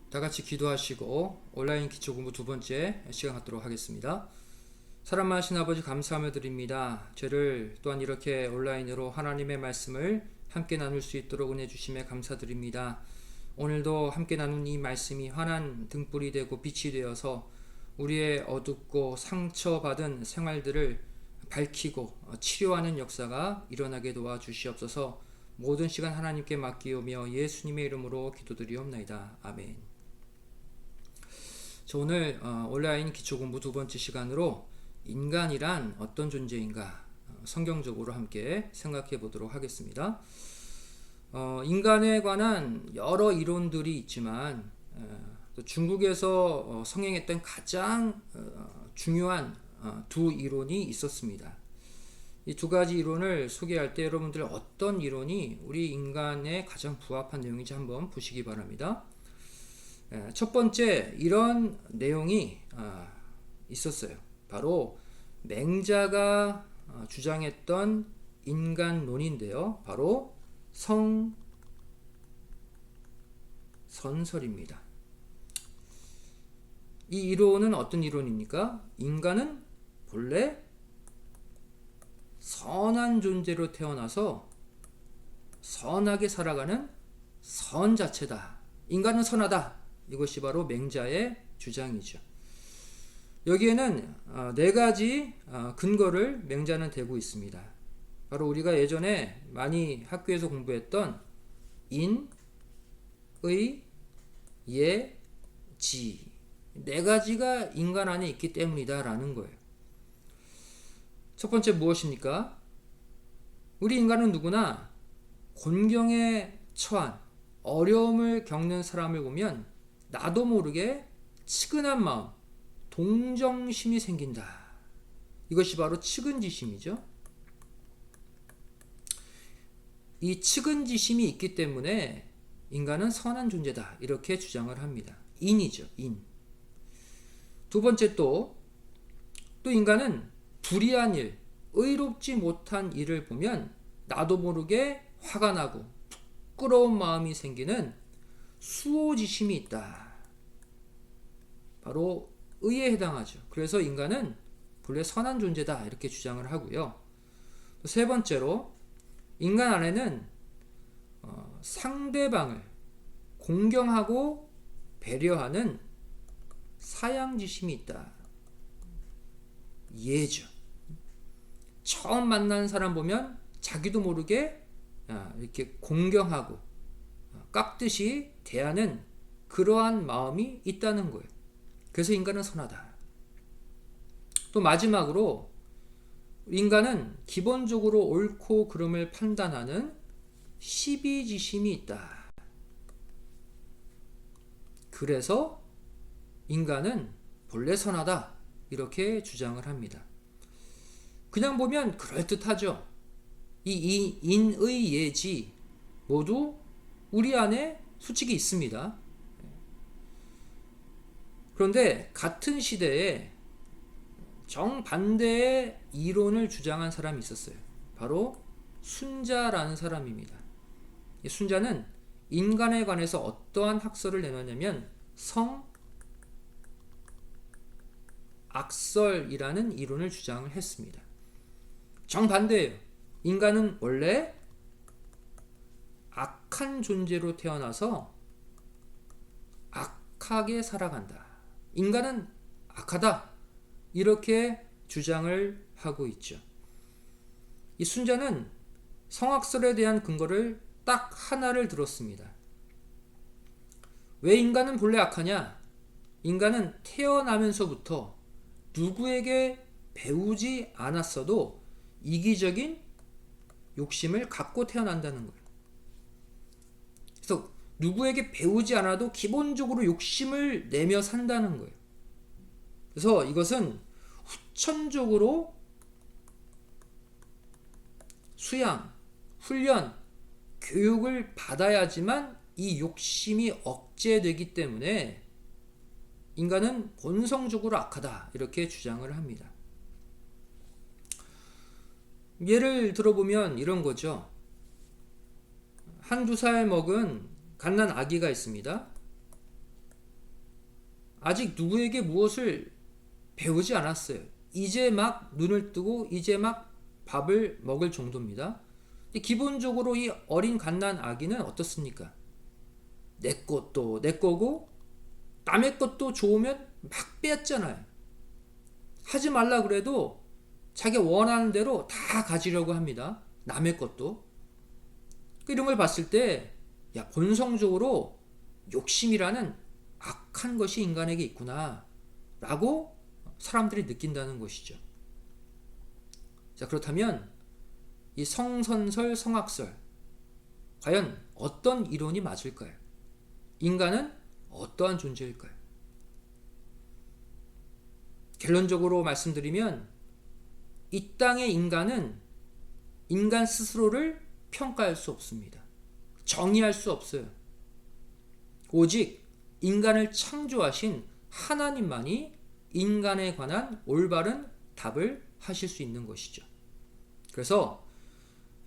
다 같이 기도하시고 온라인 기초 공부 두 번째 시간 갖도록 하겠습니다. 사랑하신 아버지 감사하며 드립니다. 저를 또한 이렇게 온라인으로 하나님의 말씀을 함께 나눌 수 있도록 은혜 주심에 감사드립니다. 오늘도 함께 나눈 이 말씀이 환한 등불이 되고 빛이 되어서 우리의 어둡고 상처받은 생활들을 밝히고 치료하는 역사가 일어나게 도와주시옵소서. 모든 시간 하나님께 맡기오며 예수님의 이름으로 기도드리옵나이다. 아멘. 저 오늘 온라인 기초공부 두 번째 시간으로 인간이란 어떤 존재인가 성경적으로 함께 생각해 보도록 하겠습니다. 인간에 관한 여러 이론들이 있지만 또 중국에서 성행했던 가장 중요한 두 이론이 있었습니다. 이 두 가지 이론을 소개할 때 여러분들 어떤 이론이 우리 인간에 가장 부합한 내용인지 한번 보시기 바랍니다. 첫 번째 이런 내용이 있었어요. 바로 맹자가 주장했던 인간론인데요. 바로 성선설입니다. 이 이론은 어떤 이론입니까? 인간은 본래 선한 존재로 태어나서 선하게 살아가는 선 자체다. 인간은 선하다. 이것이 바로 맹자의 주장이죠. 여기에는 네 가지 근거를 맹자는 대고 있습니다. 바로 우리가 예전에 많이 학교에서 공부했던 인, 의, 예, 지. 네 가지가 인간 안에 있기 때문이다 라는 거예요. 첫 번째 무엇입니까? 우리 인간은 누구나 곤경에 처한 어려움을 겪는 사람을 보면 나도 모르게 측은한 마음, 동정심이 생긴다. 이것이 바로 측은지심이죠. 이 측은지심이 있기 때문에 인간은 선한 존재다. 이렇게 주장을 합니다. 인이죠. 인. 두 번째 또 인간은 불의한 일, 의롭지 못한 일을 보면 나도 모르게 화가 나고 부끄러운 마음이 생기는 수호지심이 있다. 바로 의에 해당하죠. 그래서 인간은 본래 선한 존재다. 이렇게 주장을 하고요. 세 번째로 인간 안에는 상대방을 공경하고 배려하는 사양지심이 있다. 예죠. 처음 만난 사람 보면 자기도 모르게 이렇게 공경하고 깍듯이 대하는 그러한 마음이 있다는 거예요. 그래서 인간은 선하다. 또 마지막으로 인간은 기본적으로 옳고 그름을 판단하는 시비지심이 있다. 그래서 인간은 본래 선하다. 이렇게 주장을 합니다. 그냥 보면 그럴듯하죠. 이 인의 예지 모두 우리 안에 솔직히 있습니다. 그런데 같은 시대에 정반대의 이론을 주장한 사람이 있었어요. 바로 순자라는 사람입니다. 이 순자는 인간에 관해서 어떠한 학설을 내놓냐면 성악설이라는 이론을 주장을 했습니다. 정반대예요. 인간은 원래 악한 존재로 태어나서 악하게 살아간다. 인간은 악하다. 이렇게 주장을 하고 있죠. 이 순자는 성악설에 대한 근거를 딱 하나를 들었습니다. 왜 인간은 본래 악하냐? 인간은 태어나면서부터 누구에게 배우지 않았어도 이기적인 욕심을 갖고 태어난다는 거예요. 그래서 누구에게 배우지 않아도 기본적으로 욕심을 내며 산다는 거예요. 그래서 이것은 후천적으로 수양, 훈련, 교육을 받아야지만 이 욕심이 억제되기 때문에 인간은 본성적으로 악하다. 이렇게 주장을 합니다. 예를 들어보면 이런 거죠. 한두 살 먹은 갓난 아기가 있습니다. 아직 누구에게 무엇을 배우지 않았어요. 이제 막 눈을 뜨고 이제 막 밥을 먹을 정도입니다. 기본적으로 이 어린 갓난 아기는 어떻습니까? 내 것도 내 거고 남의 것도 좋으면 막 뺏잖아요. 하지 말라 그래도 자기 원하는 대로 다 가지려고 합니다. 남의 것도. 이런 걸 봤을 때, 야, 본성적으로 욕심이라는 악한 것이 인간에게 있구나 라고 사람들이 느낀다는 것이죠. 자, 그렇다면 이 성선설, 성악설, 과연 어떤 이론이 맞을까요? 인간은 어떠한 존재일까요? 결론적으로 말씀드리면 이 땅의 인간은 인간 스스로를 평가할 수 없습니다. 정의할 수 없어요. 오직 인간을 창조하신 하나님만이 인간에 관한 올바른 답을 하실 수 있는 것이죠. 그래서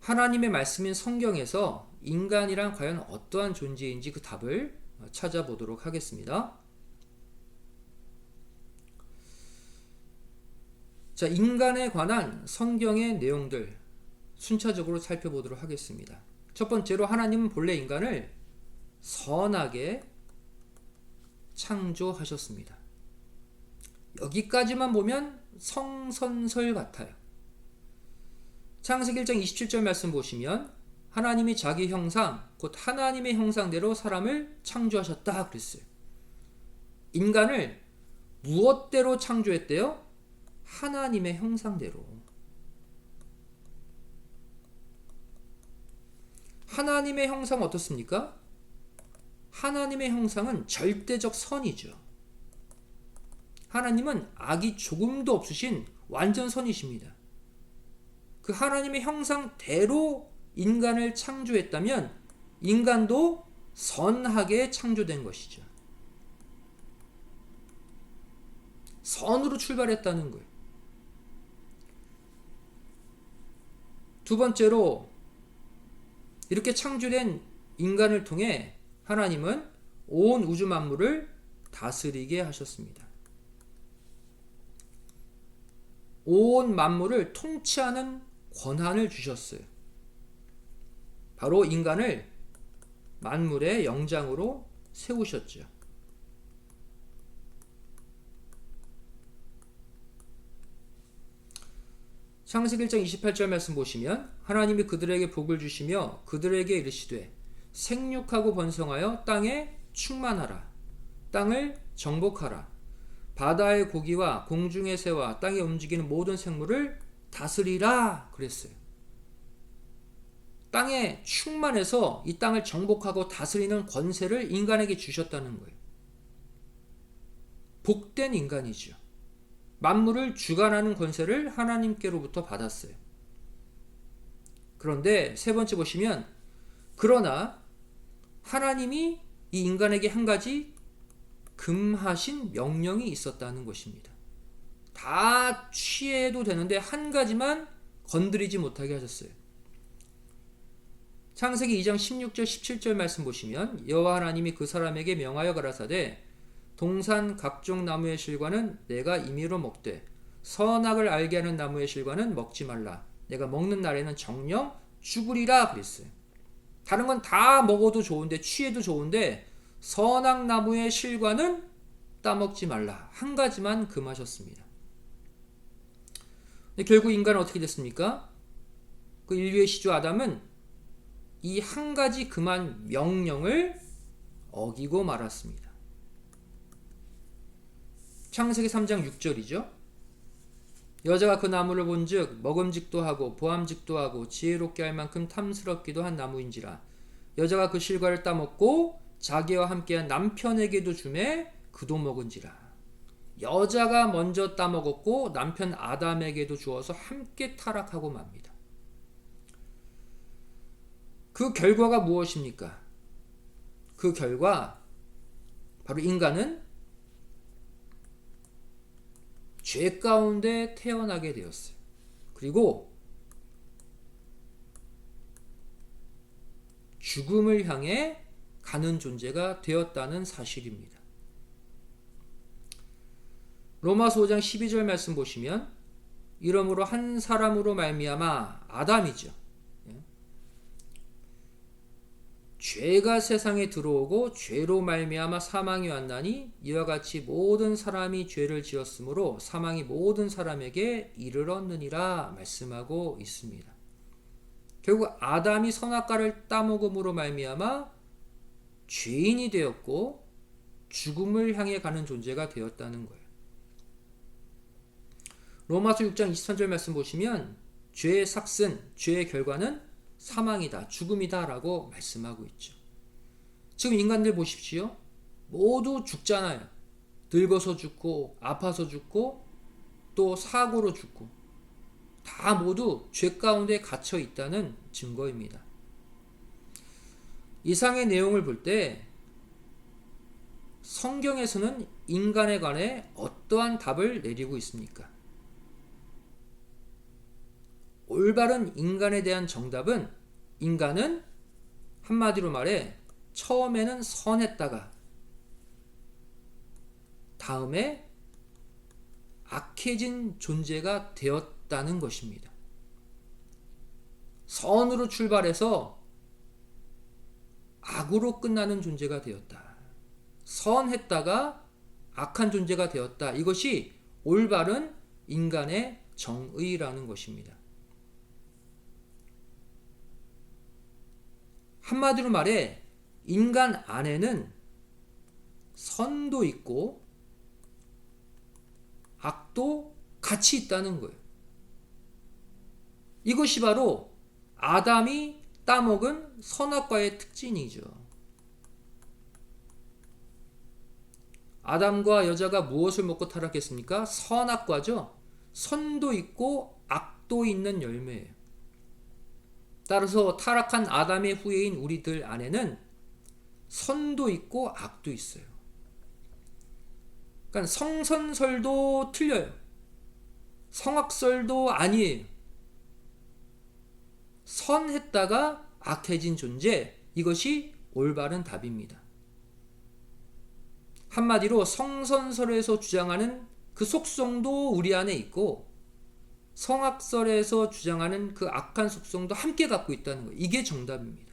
하나님의 말씀인 성경에서 인간이란 과연 어떠한 존재인지 그 답을 찾아보도록 하겠습니다. 자, 인간에 관한 성경의 내용들 순차적으로 살펴보도록 하겠습니다. 첫 번째로 하나님은 본래 인간을 선하게 창조하셨습니다. 여기까지만 보면 성선설 같아요. 창세기 1장 27절 말씀 보시면 하나님이 자기 형상, 곧 하나님의 형상대로 사람을 창조하셨다 그랬어요. 인간을 무엇대로 창조했대요? 하나님의 형상대로. 하나님의 형상은 어떻습니까? 하나님의 형상은 절대적 선이죠. 하나님은 악이 조금도 없으신 완전 선이십니다. 그 하나님의 형상대로 인간을 창조했다면 인간도 선하게 창조된 것이죠. 선으로 출발했다는 거예요. 두 번째로 이렇게 창조된 인간을 통해 하나님은 온 우주 만물을 다스리게 하셨습니다. 온 만물을 통치하는 권한을 주셨어요. 바로 인간을 만물의 영장으로 세우셨죠. 창세기 1장 28절 말씀 보시면 하나님이 그들에게 복을 주시며 그들에게 이르시되 생육하고 번성하여 땅에 충만하라. 땅을 정복하라. 바다의 고기와 공중의 새와 땅에 움직이는 모든 생물을 다스리라 그랬어요. 땅에 충만해서 이 땅을 정복하고 다스리는 권세를 인간에게 주셨다는 거예요. 복된 인간이죠. 만물을 주관하는 권세를 하나님께로부터 받았어요. 그런데 세 번째 보시면 그러나 하나님이 이 인간에게 한 가지 금하신 명령이 있었다는 것입니다. 다 취해도 되는데 한 가지만 건드리지 못하게 하셨어요. 창세기 2장 16절 17절 말씀 보시면 여호와 하나님이 그 사람에게 명하여 가라사대 동산 각종 나무의 실과는 내가 임의로 먹되 선악을 알게 하는 나무의 실과는 먹지 말라. 내가 먹는 날에는 정녕 죽으리라 그랬어요. 다른 건 다 먹어도 좋은데 취해도 좋은데 선악 나무의 실과는 따먹지 말라. 한 가지만 금하셨습니다. 근데 결국 인간은 어떻게 됐습니까? 그 인류의 시조 아담은 이 한 가지 금한 명령을 어기고 말았습니다. 창세기 3장 6절이죠. 여자가 그 나무를 본즉 먹음직도 하고 보암직도 하고 지혜롭게 할 만큼 탐스럽기도 한 나무인지라. 여자가 그 실과를 따먹고 자기와 함께한 남편에게도 주매 그도 먹은지라. 여자가 먼저 따먹었고 남편 아담에게도 주어서 함께 타락하고 맙니다. 그 결과가 무엇입니까? 그 결과 바로 인간은 죄 가운데 태어나게 되었어요. 그리고 죽음을 향해 가는 존재가 되었다는 사실입니다. 로마서 5장 12절 말씀 보시면 이러므로 한 사람으로 말미암아 아담이죠. 죄가 세상에 들어오고 죄로 말미암아 사망이 왔나니 이와 같이 모든 사람이 죄를 지었으므로 사망이 모든 사람에게 이르렀느니라 말씀하고 있습니다. 결국 아담이 선악과를 따먹음으로 말미암아 죄인이 되었고 죽음을 향해 가는 존재가 되었다는 거예요. 로마서 6장 23절 말씀 보시면 죄의 삭슨, 죄의 결과는 사망이다, 죽음이다 라고 말씀하고 있죠. 지금 인간들 보십시오. 모두 죽잖아요. 늙어서 죽고 아파서 죽고 또 사고로 죽고 다 모두 죄 가운데 갇혀 있다는 증거입니다. 이상의 내용을 볼 때 성경에서는 인간에 관해 어떠한 답을 내리고 있습니까? 올바른 인간에 대한 정답은 인간은 한마디로 말해 처음에는 선했다가 다음에 악해진 존재가 되었다는 것입니다. 선으로 출발해서 악으로 끝나는 존재가 되었다. 선했다가 악한 존재가 되었다. 이것이 올바른 인간의 정의라는 것입니다. 한마디로 말해 인간 안에는 선도 있고 악도 같이 있다는 거예요. 이것이 바로 아담이 따먹은 선악과의 특징이죠. 아담과 여자가 무엇을 먹고 타락했습니까? 선악과죠. 선도 있고 악도 있는 열매예요. 따라서 타락한 아담의 후예인 우리들 안에는 선도 있고 악도 있어요. 그러니까 성선설도 틀려요. 성악설도 아니에요. 선했다가 악해진 존재, 이것이 올바른 답입니다. 한마디로 성선설에서 주장하는 그 속성도 우리 안에 있고 성악설에서 주장하는 그 악한 속성도 함께 갖고 있다는 거예요. 이게 정답입니다.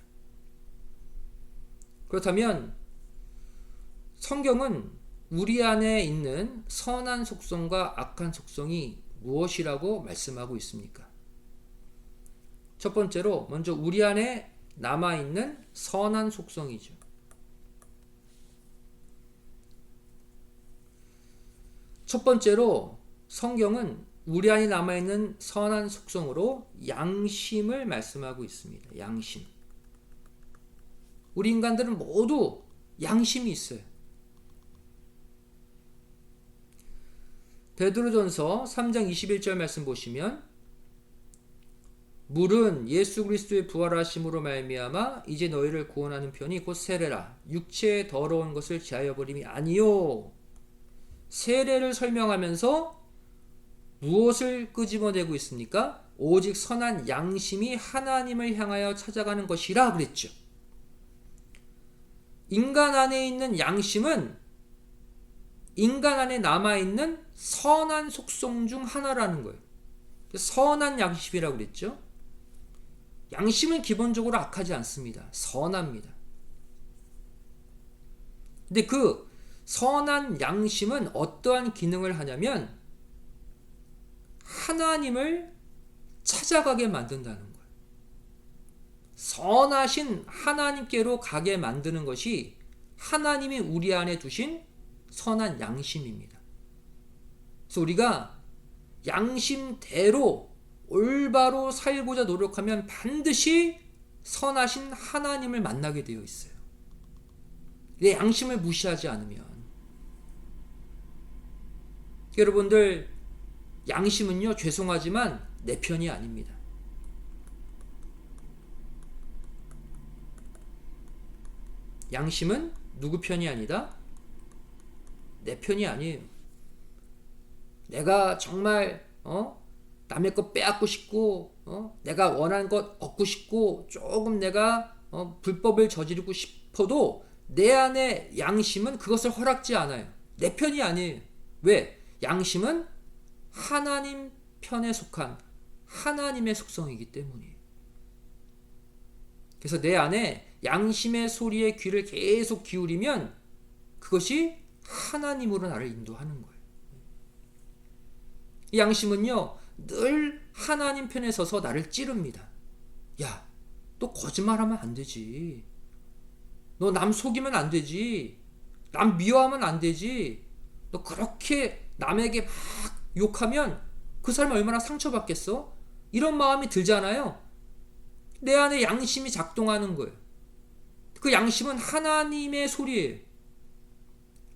그렇다면 성경은 우리 안에 있는 선한 속성과 악한 속성이 무엇이라고 말씀하고 있습니까? 첫 번째로 먼저 우리 안에 남아있는 선한 속성이죠. 첫 번째로 성경은 우리 안에 남아있는 선한 속성으로 양심을 말씀하고 있습니다. 양심. 우리 인간들은 모두 양심이 있어요. 베드로전서 3장 21절 말씀 보시면 물은 예수 그리스도의 부활하심으로 말미암아 이제 너희를 구원하는 편이 곧 세례라. 육체의 더러운 것을 제하여 버림이 아니요. 세례를 설명하면서 무엇을 끄집어내고 있습니까? 오직 선한 양심이 하나님을 향하여 찾아가는 것이라 그랬죠. 인간 안에 있는 양심은 인간 안에 남아있는 선한 속성 중 하나라는 거예요. 선한 양심이라고 그랬죠. 양심은 기본적으로 악하지 않습니다. 선합니다. 근데 그 선한 양심은 어떠한 기능을 하냐면 하나님을 찾아가게 만든다는 거예요. 선하신 하나님께로 가게 만드는 것이 하나님이 우리 안에 두신 선한 양심입니다. 그래서 우리가 양심대로 올바로 살고자 노력하면 반드시 선하신 하나님을 만나게 되어 있어요. 내 양심을 무시하지 않으면. 여러분들, 양심은요, 죄송하지만 내 편이 아닙니다. 양심은 누구 편이 아니다? 내 편이 아니에요. 내가 정말 남의 것 빼앗고 싶고 내가 원하는 것 얻고 싶고 조금 내가 불법을 저지르고 싶어도 내 안에 양심은 그것을 허락지 않아요. 내 편이 아니에요. 왜? 양심은 하나님 편에 속한 하나님의 속성이기 때문이에요. 그래서 내 안에 양심의 소리에 귀를 계속 기울이면 그것이 하나님으로 나를 인도하는 거예요. 이 양심은요, 늘 하나님 편에 서서 나를 찌릅니다. 야, 너 거짓말하면 안 되지. 너 남 속이면 안 되지. 남 미워하면 안 되지. 너 그렇게 남에게 막 욕하면 그 사람이 얼마나 상처받겠어? 이런 마음이 들잖아요. 내 안에 양심이 작동하는 거예요. 그 양심은 하나님의 소리예요.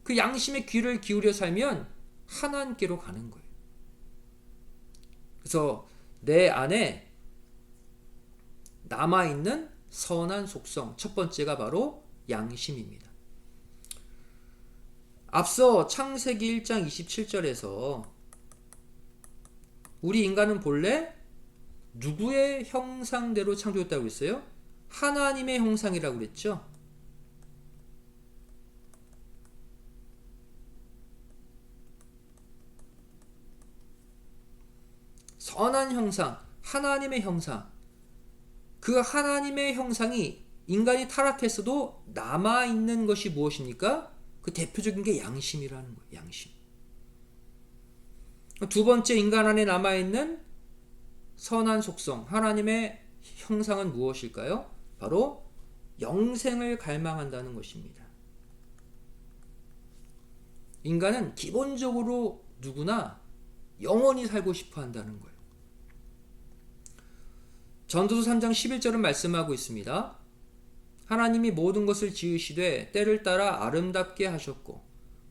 그 양심의 귀를 기울여 살면 하나님께로 가는 거예요. 그래서 내 안에 남아있는 선한 속성, 첫 번째가 바로 양심입니다. 앞서 창세기 1장 27절에서 우리 인간은 본래 누구의 형상대로 창조했다고 했어요? 하나님의 형상이라고 그랬죠? 선한 형상, 하나님의 형상. 그 하나님의 형상이 인간이 타락했어도 남아있는 것이 무엇입니까? 그 대표적인 게 양심이라는 거예요. 양심. 두 번째, 인간 안에 남아있는 선한 속성, 하나님의 형상은 무엇일까요? 바로 영생을 갈망한다는 것입니다. 인간은 기본적으로 누구나 영원히 살고 싶어 한다는 거예요. 전도서 3장 11절은 말씀하고 있습니다. 하나님이 모든 것을 지으시되 때를 따라 아름답게 하셨고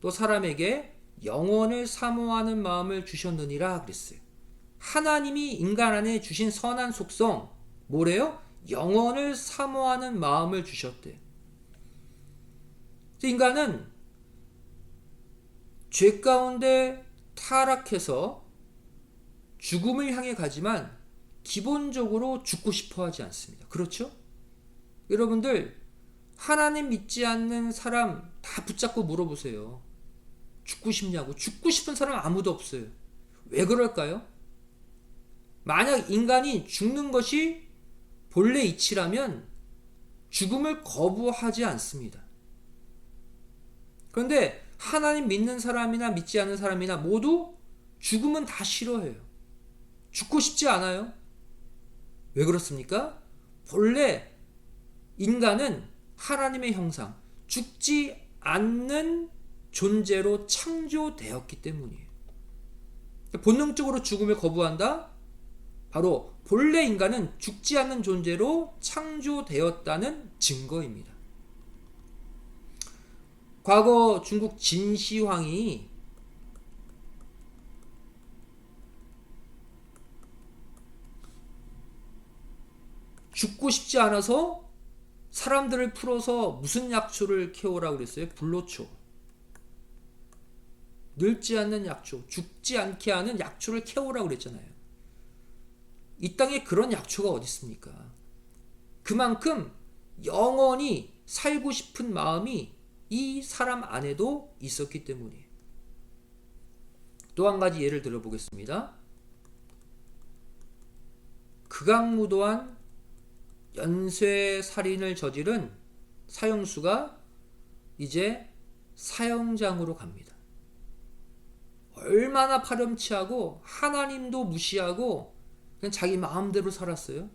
또 사람에게 영원을 사모하는 마음을 주셨느니라 그랬어요. 하나님이 인간 안에 주신 선한 속성, 뭐래요? 영원을 사모하는 마음을 주셨대요. 인간은 죄 가운데 타락해서 죽음을 향해 가지만 기본적으로 죽고 싶어 하지 않습니다. 그렇죠? 여러분들, 하나님 믿지 않는 사람 다 붙잡고 물어보세요. 죽고 싶냐고. 죽고 싶은 사람 아무도 없어요. 왜 그럴까요? 만약 인간이 죽는 것이 본래 이치라면 죽음을 거부하지 않습니다. 그런데 하나님 믿는 사람이나 믿지 않는 사람이나 모두 죽음은 다 싫어해요. 죽고 싶지 않아요. 왜 그렇습니까? 본래 인간은 하나님의 형상, 죽지 않는 존재로 창조되었기 때문이에요. 본능적으로 죽음을 거부한다? 바로 본래 인간은 죽지 않는 존재로 창조되었다는 증거입니다. 과거 중국 진시황이 죽고 싶지 않아서 사람들을 풀어서 무슨 약초를 캐오라고 그랬어요? 불로초. 늙지 않는 약초, 죽지 않게 하는 약초를 캐오라고 그랬잖아요. 이 땅에 그런 약초가 어디 있습니까? 그만큼 영원히 살고 싶은 마음이 이 사람 안에도 있었기 때문이에요. 또 한 가지 예를 들어보겠습니다. 극악무도한 연쇄살인을 저지른 사형수가 이제 사형장으로 갑니다. 얼마나 파렴치하고 하나님도 무시하고 그냥 자기 마음대로 살았어요.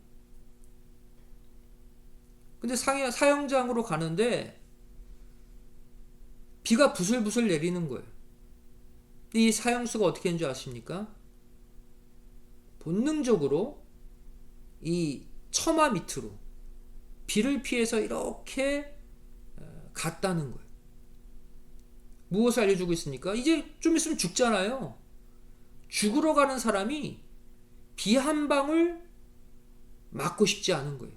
근데 사형장으로 가는데 비가 부슬부슬 내리는 거예요. 이 사형수가 어떻게 했는 줄 아십니까? 본능적으로 이 처마 밑으로 비를 피해서 이렇게 갔다는 거예요. 무엇을 알려주고 있습니까? 이제 좀 있으면 죽잖아요. 죽으러 가는 사람이 비 한 방울 맞고 싶지 않은 거예요.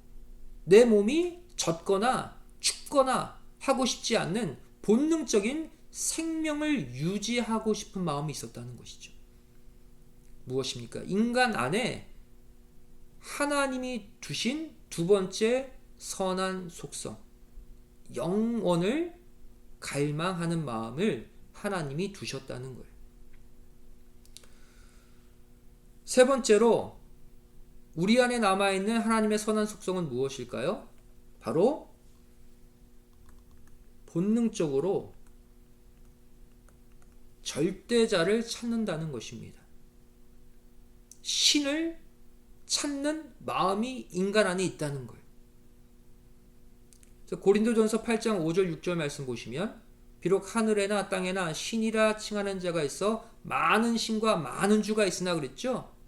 내 몸이 젖거나 춥거나 하고 싶지 않는 본능적인 생명을 유지하고 싶은 마음이 있었다는 것이죠. 무엇입니까? 인간 안에 하나님이 두신 두 번째 선한 속성, 영원을 갈망하는 마음을 하나님이 두셨다는 거예요. 세 번째로 우리 안에 남아있는 하나님의 선한 속성은 무엇일까요? 바로 본능적으로 절대자를 찾는다는 것입니다. 신을 찾는 마음이 인간 안에 있다는 거예요. 고린도전서 8장 5절 6절 말씀 보시면 비록 하늘에나 땅에나 신이라 칭하는 자가 있어 많은 신과 많은 주가 있으나 그랬죠.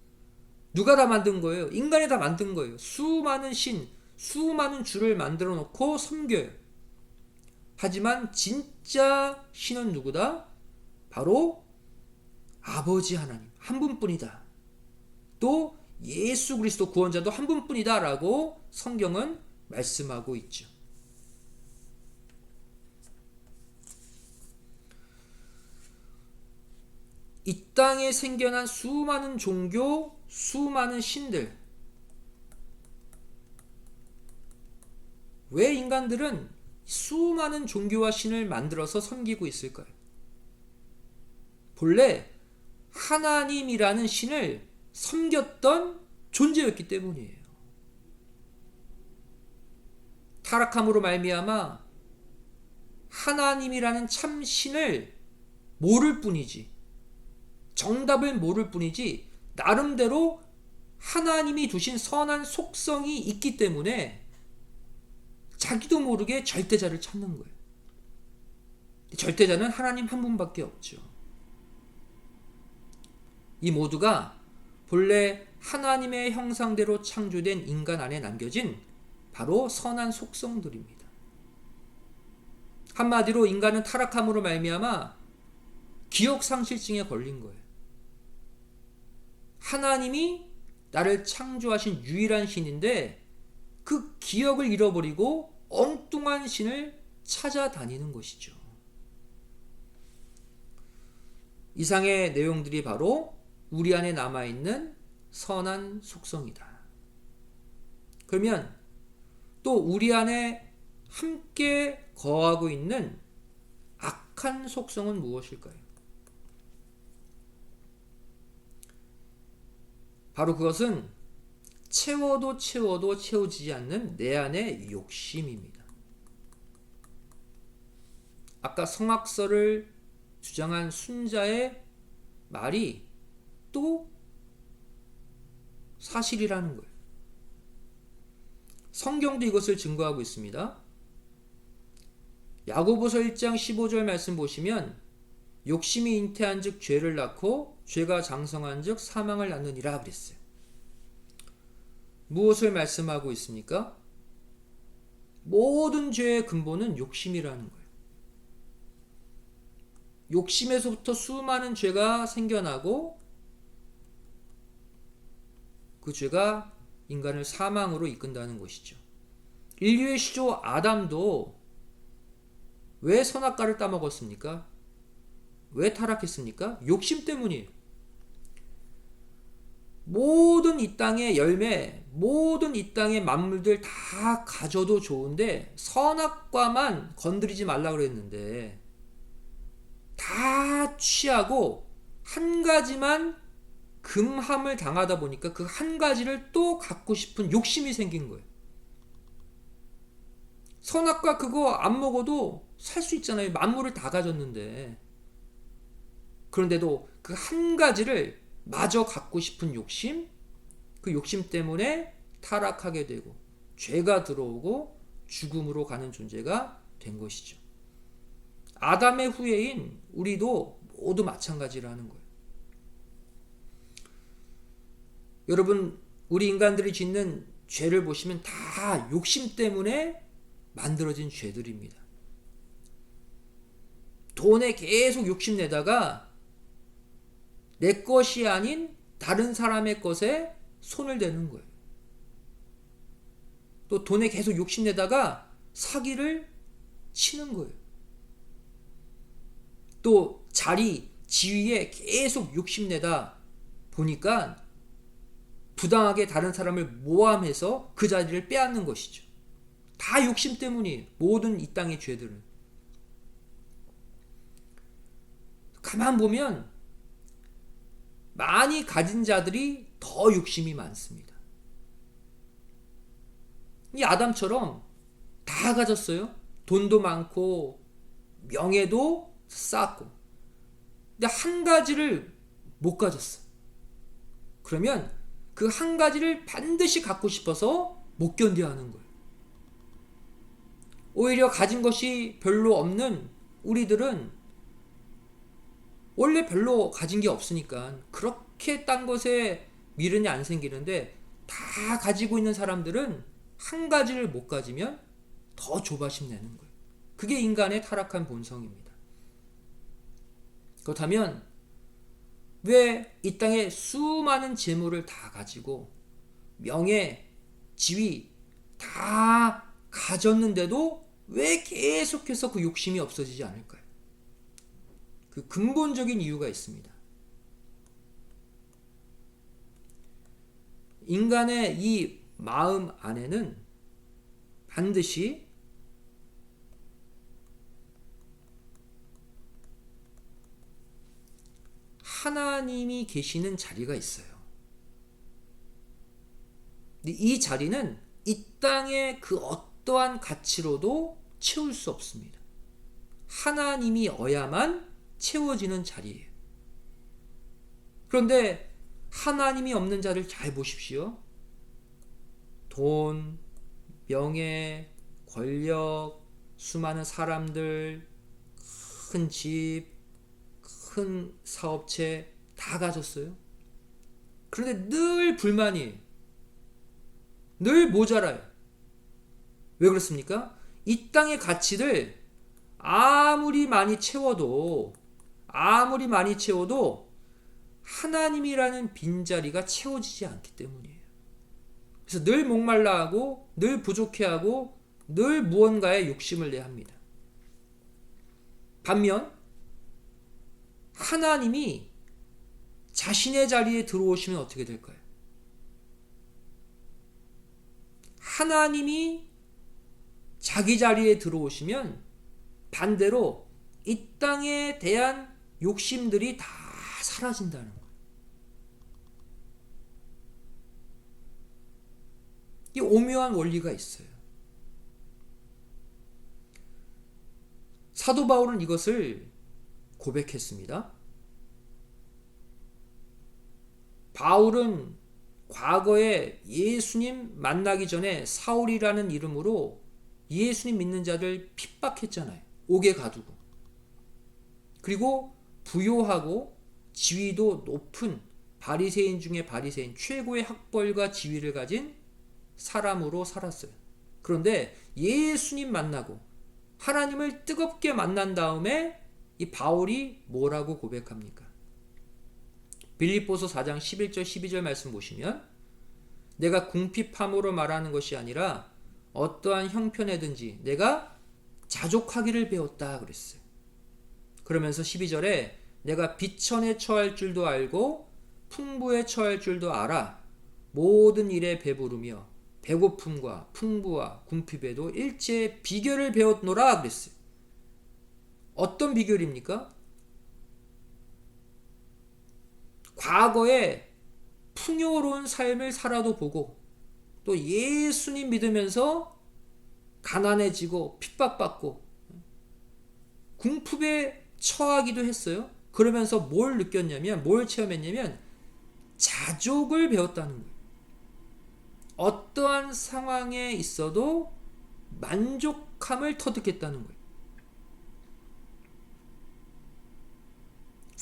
누가 다 만든 거예요? 인간이 다 만든 거예요. 수많은 신, 수많은 주를 만들어 놓고 섬겨요. 하지만 진짜 신은 누구다? 바로 아버지 하나님 한 분뿐이다. 또 예수 그리스도 구원자도 한 분뿐이다 라고 성경은 말씀하고 있죠. 이 땅에 생겨난 수많은 종교, 수많은 신들, 왜 인간들은 수많은 종교와 신을 만들어서 섬기고 있을까요? 본래 하나님이라는 신을 섬겼던 존재였기 때문이에요. 타락함으로 말미암아 하나님이라는 참 신을 모를 뿐이지, 정답을 모를 뿐이지, 나름대로 하나님이 두신 선한 속성이 있기 때문에 자기도 모르게 절대자를 찾는 거예요. 절대자는 하나님 한 분밖에 없죠. 이 모두가 본래 하나님의 형상대로 창조된 인간 안에 남겨진 바로 선한 속성들입니다. 한마디로 인간은 타락함으로 말미암아 기억상실증에 걸린 거예요. 하나님이 나를 창조하신 유일한 신인데 그 기억을 잃어버리고 엉뚱한 신을 찾아다니는 것이죠. 이상의 내용들이 바로 우리 안에 남아있는 선한 속성이다. 그러면 또 우리 안에 함께 거하고 있는 악한 속성은 무엇일까요? 바로 그것은 채워도 채워지지 않는 내 안의 욕심입니다. 아까 성악설을 주장한 순자의 말이 또 사실이라는 거예요. 성경도 이것을 증거하고 있습니다. 야고보서 1장 15절 말씀 보시면 욕심이 잉태한 즉 죄를 낳고 죄가 장성한 즉 사망을 낳느니라 그랬어요. 무엇을 말씀하고 있습니까? 모든 죄의 근본은 욕심이라는 거예요. 욕심에서부터 수많은 죄가 생겨나고 그 죄가 인간을 사망으로 이끈다는 것이죠. 인류의 시조 아담도 왜 선악과를 따먹었습니까? 왜 타락했습니까? 욕심 때문이에요. 모든 이 땅의 열매, 모든 이 땅의 만물들 다 가져도 좋은데 선악과만 건드리지 말라 그랬는데 다 취하고 한 가지만 금함을 당하다 보니까 그 한 가지를 또 갖고 싶은 욕심이 생긴 거예요. 선악과 그거 안 먹어도 살 수 있잖아요. 만물을 다 가졌는데. 그런데도 그 한 가지를 마저 갖고 싶은 욕심, 그 욕심 때문에 타락하게 되고 죄가 들어오고 죽음으로 가는 존재가 된 것이죠. 아담의 후예인 우리도 모두 마찬가지라는 거예요. 여러분, 우리 인간들이 짓는 죄를 보시면 다 욕심 때문에 만들어진 죄들입니다. 돈에 계속 욕심내다가 내 것이 아닌 다른 사람의 것에 손을 대는 거예요. 또 돈에 계속 욕심내다가 사기를 치는 거예요. 또 자리, 지위에 계속 욕심내다 보니까 부당하게 다른 사람을 모함해서 그 자리를 빼앗는 것이죠. 다 욕심 때문이에요. 모든 이 땅의 죄들은. 가만 보면 많이 가진 자들이 더 욕심이 많습니다. 이 아담처럼 다 가졌어요. 돈도 많고 명예도 쌓았고. 근데 한 가지를 못 가졌어. 그러면 그 한 가지를 반드시 갖고 싶어서 못 견뎌 하는 거예요. 오히려 가진 것이 별로 없는 우리들은 원래 별로 가진 게 없으니까 그렇게 딴 것에 미련이 안 생기는데, 다 가지고 있는 사람들은 한 가지를 못 가지면 더 조바심 내는 거예요. 그게 인간의 타락한 본성입니다. 그렇다면 왜 이 땅에 수많은 재물을 다 가지고 명예, 지위 다 가졌는데도 왜 계속해서 그 욕심이 없어지지 않을까요? 그 근본적인 이유가 있습니다. 인간의 이 마음 안에는 반드시 하나님이 계시는 자리가 있어요. 이 자리는 이 땅의 그 어떠한 가치로도 채울 수 없습니다. 하나님이어야만 채워지는 자리예요. 그런데 하나님이 없는 자를 잘 보십시오. 돈, 명예, 권력, 수많은 사람들, 큰 집, 큰 사업체 다 가졌어요. 그런데 늘 불만이에요. 늘 모자라요. 왜 그렇습니까? 이 땅의 가치를 아무리 많이 채워도 하나님이라는 빈자리가 채워지지 않기 때문이에요. 그래서 늘 목말라하고 늘 부족해하고 늘 무언가에 욕심을 내야 합니다. 반면 하나님이 자신의 자리에 들어오시면 어떻게 될까요? 하나님이 자기 자리에 들어오시면 반대로 이 땅에 대한 욕심들이 다 사라진다는 거예요. 이 오묘한 원리가 있어요. 사도 바울은 이것을 고백했습니다. 바울은 과거에 예수님 만나기 전에 사울이라는 이름으로 예수님 믿는 자들 핍박했잖아요. 옥에 가두고. 그리고 부요하고 지위도 높은 바리새인 중에 바리새인, 최고의 학벌과 지위를 가진 사람으로 살았어요. 그런데 예수님 만나고 하나님을 뜨겁게 만난 다음에 이 바울이 뭐라고 고백합니까? 빌립보서 4장 11절 12절 말씀 보시면, 내가 궁핍함으로 말하는 것이 아니라 어떠한 형편에든지 내가 자족하기를 배웠다 그랬어요. 그러면서 12절에 내가 비천에 처할 줄도 알고 풍부에 처할 줄도 알아 모든 일에 배부르며 배고픔과 풍부와 궁핍에도 일체의 비결을 배웠노라 그랬어요. 어떤 비결입니까? 과거에 풍요로운 삶을 살아도 보고 또 예수님 믿으면서 가난해지고 핍박받고 궁핍에 처하기도 했어요. 그러면서 뭘 느꼈냐면, 뭘 체험했냐면 자족을 배웠다는 거예요. 어떠한 상황에 있어도 만족함을 터득했다는 거예요.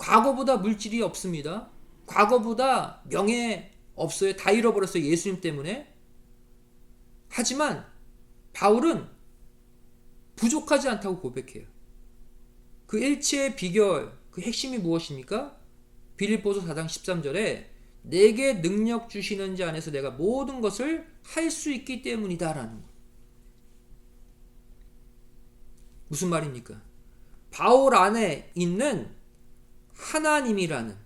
과거보다 물질이 없습니다. 과거보다 명예 없어요. 다 잃어버렸어요. 예수님 때문에. 하지만 바울은 부족하지 않다고 고백해요. 그 일체의 비결, 그 핵심이 무엇입니까? 빌립보서 4장 13절에 내게 능력 주시는 자 안에서 내가 모든 것을 할 수 있기 때문이다 라는 거예요. 무슨 말입니까? 바울 안에 있는 하나님이라는,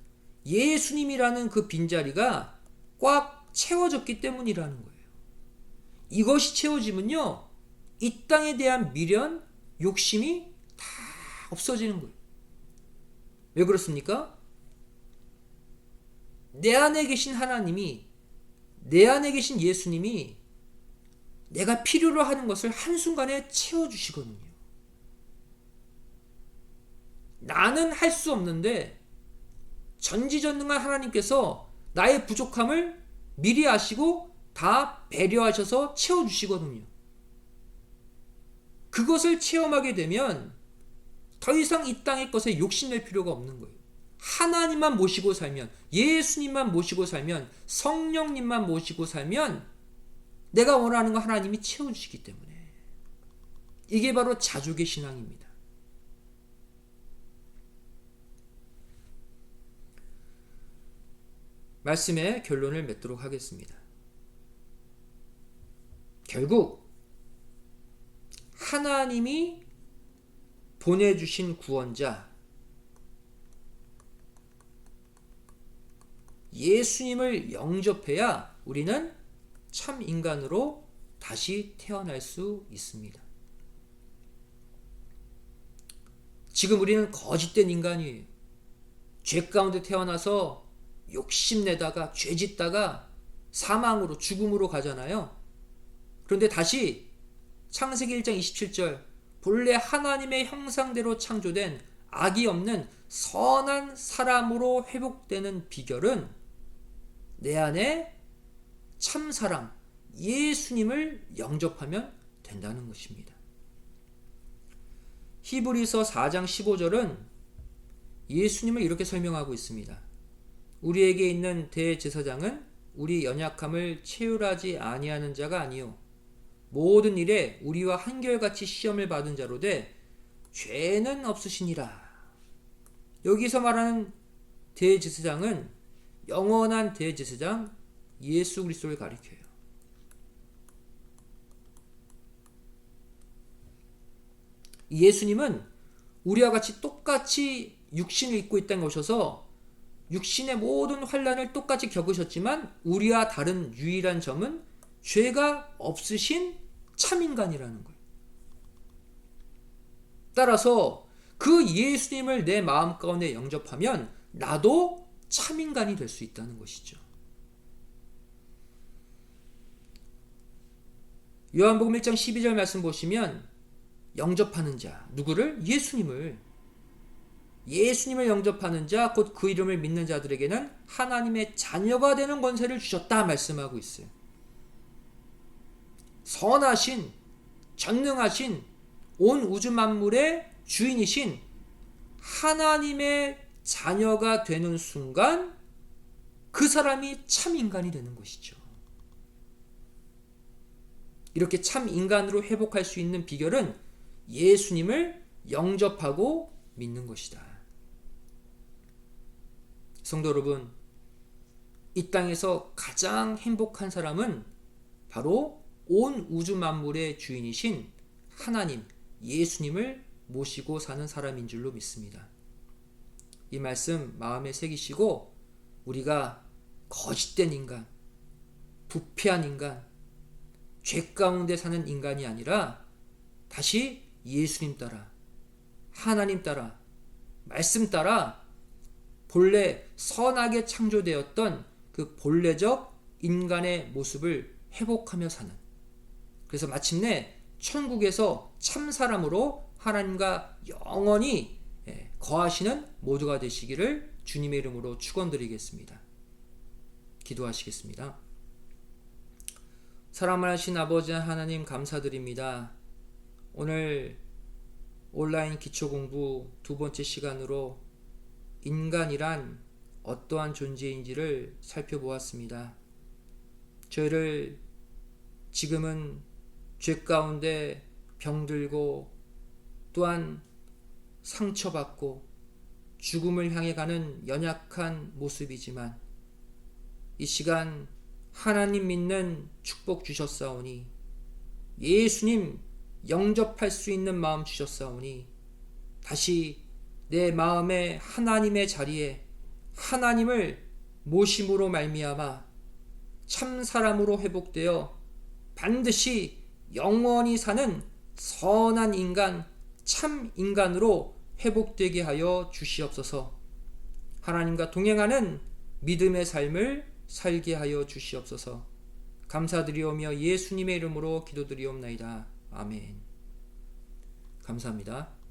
예수님이라는 그 빈자리가 꽉 채워졌기 때문이라는 거예요. 이것이 채워지면요, 이 땅에 대한 미련, 욕심이 다 없어지는 거예요. 왜 그렇습니까? 내 안에 계신 하나님이, 내 안에 계신 예수님이 내가 필요로 하는 것을 한순간에 채워주시거든요. 나는 할 수 없는데 전지전능한 하나님께서 나의 부족함을 미리 아시고 다 배려하셔서 채워주시거든요. 그것을 체험하게 되면 더 이상 이 땅의 것에 욕심낼 필요가 없는 거예요. 하나님만 모시고 살면, 예수님만 모시고 살면, 성령님만 모시고 살면 내가 원하는 거 하나님이 채워주시기 때문에, 이게 바로 자족의 신앙입니다. 말씀의 결론을 맺도록 하겠습니다. 결국 하나님이 보내주신 구원자 예수님을 영접해야 우리는 참 인간으로 다시 태어날 수 있습니다. 지금 우리는 거짓된 인간이에요. 죄 가운데 태어나서 욕심내다가 죄짓다가 사망으로, 죽음으로 가잖아요. 그런데 다시 창세기 1장 27절, 본래 하나님의 형상대로 창조된 악이 없는 선한 사람으로 회복되는 비결은 내 안에 참사랑 예수님을 영접하면 된다는 것입니다. 히브리서 4장 15절은 예수님을 이렇게 설명하고 있습니다. 우리에게 있는 대제사장은 우리 연약함을 체휼하지 아니하는 자가 아니요 모든 일에 우리와 한결같이 시험을 받은 자로 돼 죄는 없으시니라. 여기서 말하는 대제사장은 영원한 대제사장 예수 그리스도를 가리켜요. 예수님은 우리와 같이 똑같이 육신을 입고 이 땅에 오셔서 육신의 모든 환난을 똑같이 겪으셨지만 우리와 다른 유일한 점은 죄가 없으신 참인간이라는 거예요. 따라서 그 예수님을 내 마음 가운데 영접하면 나도 참인간이 될 수 있다는 것이죠. 요한복음 1장 12절 말씀 보시면 영접하는 자, 누구를? 예수님을 영접하는 자, 곧 그 이름을 믿는 자들에게는 하나님의 자녀가 되는 권세를 주셨다 말씀하고 있어요. 선하신, 전능하신, 온 우주 만물의 주인이신 하나님의 자녀가 되는 순간 그 사람이 참 인간이 되는 것이죠. 이렇게 참 인간으로 회복할 수 있는 비결은 예수님을 영접하고 믿는 것이다. 성도 여러분, 이 땅에서 가장 행복한 사람은 바로 온 우주 만물의 주인이신 하나님, 예수님을 모시고 사는 사람인 줄로 믿습니다. 이 말씀 마음에 새기시고 우리가 거짓된 인간, 부패한 인간, 죄 가운데 사는 인간이 아니라 다시 예수님 따라, 하나님 따라, 말씀 따라 본래 선하게 창조되었던 그 본래적 인간의 모습을 회복하며 사는, 그래서 마침내 천국에서 참사람으로 하나님과 영원히 거하시는 모두가 되시기를 주님의 이름으로 축원드리겠습니다. 기도하시겠습니다. 사랑하신 아버지 하나님 감사드립니다. 오늘 온라인 기초공부 두 번째 시간으로 인간이란 어떠한 존재인지를 살펴보았습니다. 저희를 지금은 죄 가운데 병들고 또한 상처받고 죽음을 향해 가는 연약한 모습이지만 이 시간 하나님 믿는 축복 주셨사오니, 예수님 영접할 수 있는 마음 주셨사오니, 다시 내 마음에 하나님의 자리에 하나님을 모심으로 말미암아 참 사람으로 회복되어 반드시 영원히 사는 선한 인간, 참 인간으로 회복되게 하여 주시옵소서. 하나님과 동행하는 믿음의 삶을 살게 하여 주시옵소서. 감사드리오며 예수님의 이름으로 기도드리옵나이다. 아멘. 감사합니다.